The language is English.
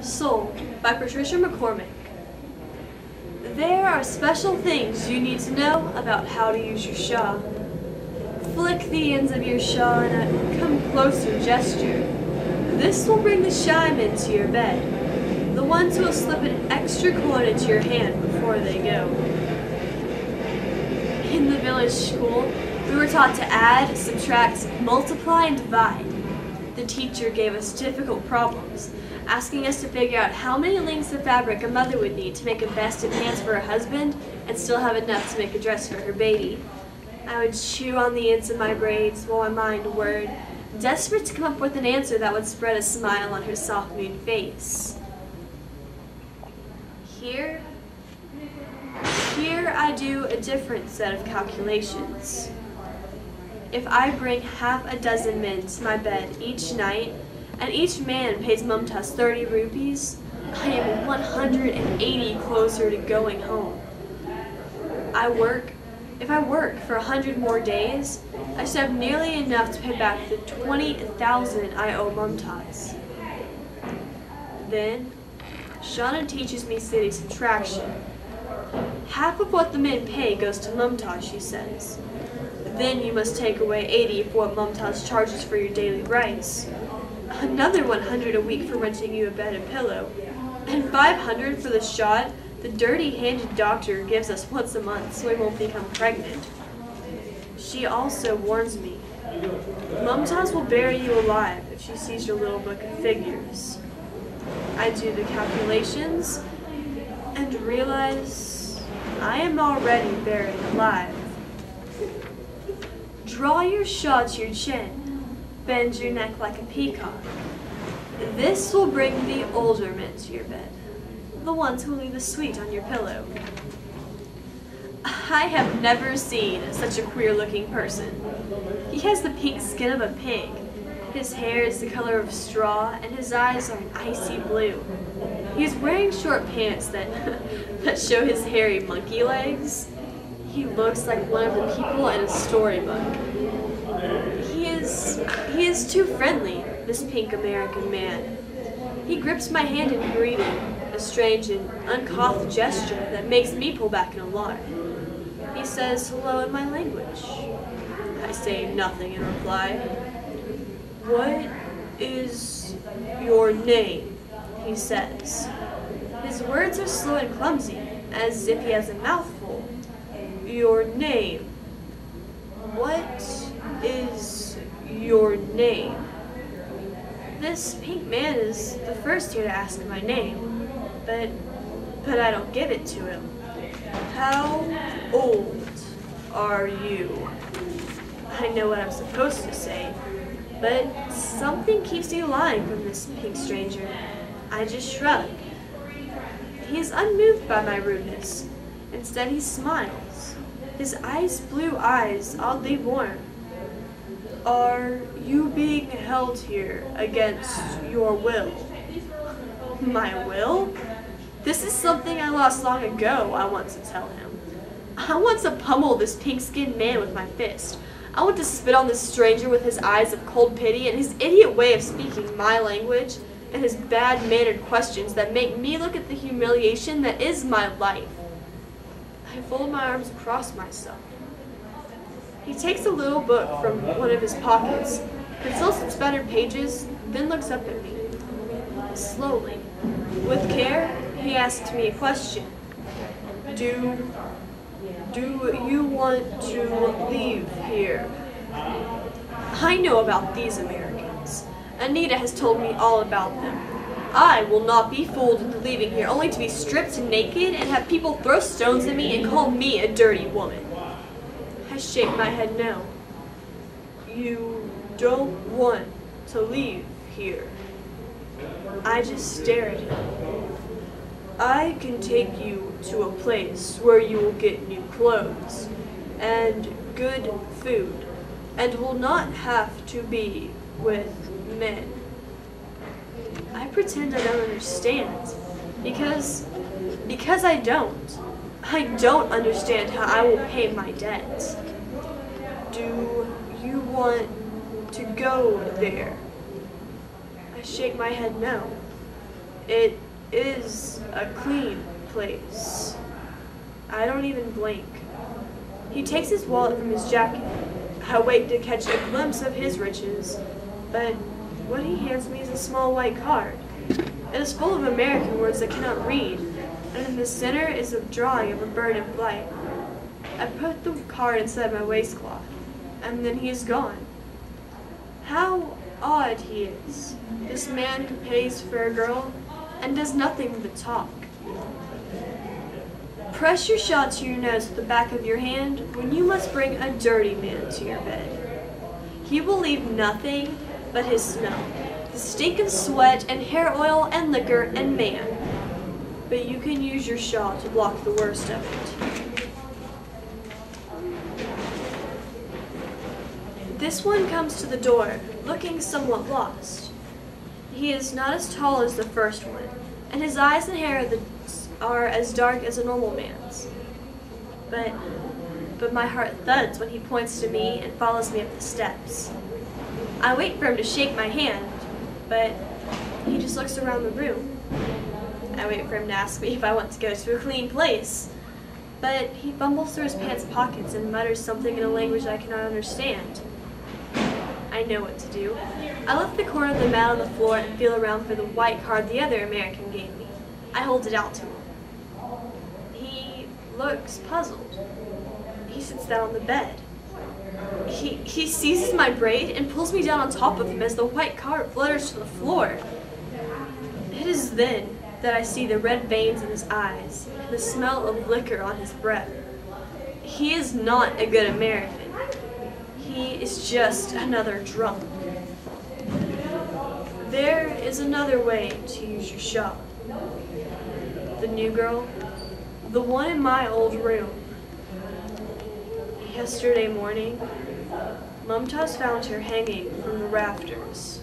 Soul by Patricia McCormick. There are special things you need to know about how to use your shawl. Flick the ends of your shawl in a come closer gesture. This will bring the shy men to your bed, the ones who will slip an extra coin into your hand before they go. In the village school, we were taught to add, subtract, multiply, and divide. The teacher gave us difficult problems, asking us to figure out how many lengths of fabric a mother would need to make a vest and pants for her husband and still have enough to make a dress for her baby. I would chew on the ends of my braids while my mind whirred, desperate to come up with an answer that would spread a smile on her soft moon face. Here I do a different set of calculations. If I bring half a dozen men to my bed each night, and each man pays Mumtaz 30 rupees, I am 180 closer to going home. If I work for 100 more days, I should have nearly enough to pay back the 20,000 I owe Mumtaz. Then, Shauna teaches me city subtraction. Half of what the men pay goes to Mumtaz, she says. Then you must take away 80 for what Mumtaz charges for your daily rice. Another 100 a week for renting you a bed and pillow. And 500 for the shot the dirty-handed doctor gives us once a month so we won't become pregnant. She also warns me, Mumtaz will bury you alive if she sees your little book of figures. I do the calculations and realize I am already buried alive. Draw your shawl to your chin, bend your neck like a peacock. This will bring the older men to your bed, the ones who leave a sweet on your pillow. I have never seen such a queer-looking person. He has the pink skin of a pig. His hair is the color of straw, and his eyes are an icy blue. He is wearing short pants that show his hairy monkey legs. He looks like one of the people in a storybook. He is too friendly, this pink American man. He grips my hand in greeting, a strange and uncouth gesture that makes me pull back in alarm. He says hello in my language. I say nothing in reply. What is your name? He says. His words are slow and clumsy, as if he has a mouthful. Your name. What is your name? This pink man is the first here to ask my name, but I don't give it to him. How old are you? I know what I'm supposed to say, but something keeps me lying from this pink stranger. I just shrug. He is unmoved by my rudeness. Instead, he smiles, his ice blue eyes oddly warm. Are you being held here against your will? My will? This is something I lost long ago, I want to tell him. I want to pummel this pink-skinned man with my fist. I want to spit on this stranger with his eyes of cold pity and his idiot way of speaking my language and his bad-mannered questions that make me look at the humiliation that is my life. I fold my arms across myself. He takes a little book from one of his pockets, consults its spattered pages, then looks up at me. Slowly, with care, he asks me a question. Do you want to leave here? I know about these Americans. Anita has told me all about them. I will not be fooled into leaving here only to be stripped naked and have people throw stones at me and call me a dirty woman. I shake my head no. You don't want to leave here. I just stare at him. I can take you to a place where you will get new clothes and good food and will not have to be with men. I pretend I don't understand because I don't. I don't understand how I will pay my debt. Do you want to go there? I shake my head no. It is a clean place. I don't even blink. He takes his wallet from his jacket. I wait to catch a glimpse of his riches, but what he hands me is a small white card. It is full of American words I cannot read, and in the center is a drawing of a bird in flight. I put the card inside my waistcloth, and then he is gone. How odd he is, this man who pays for a girl and does nothing but talk. Press your shawl to your nose with the back of your hand when you must bring a dirty man to your bed. He will leave nothing but his smell, the stink of sweat and hair oil and liquor and man. But you can use your shawl to block the worst of it. This one comes to the door, looking somewhat lost. He is not as tall as the first one, and his eyes and hair are as dark as a normal man's. But my heart thuds when he points to me and follows me up the steps. I wait for him to shake my hand, but he just looks around the room. I wait for him to ask me if I want to go to a clean place, but he fumbles through his pants pockets and mutters something in a language I cannot understand. I know what to do. I lift the corner of the mat on the floor and feel around for the white card the other American gave me. I hold it out to him. He looks puzzled. He sits down on the bed. He seizes my braid and pulls me down on top of him as the white card flutters to the floor. It is then that I see the red veins in his eyes and the smell of liquor on his breath. He is not a good American. He is just another drunk. There is another way to use your shawl. The new girl, the one in my old room. Yesterday morning, Mumtaz found her hanging from the rafters.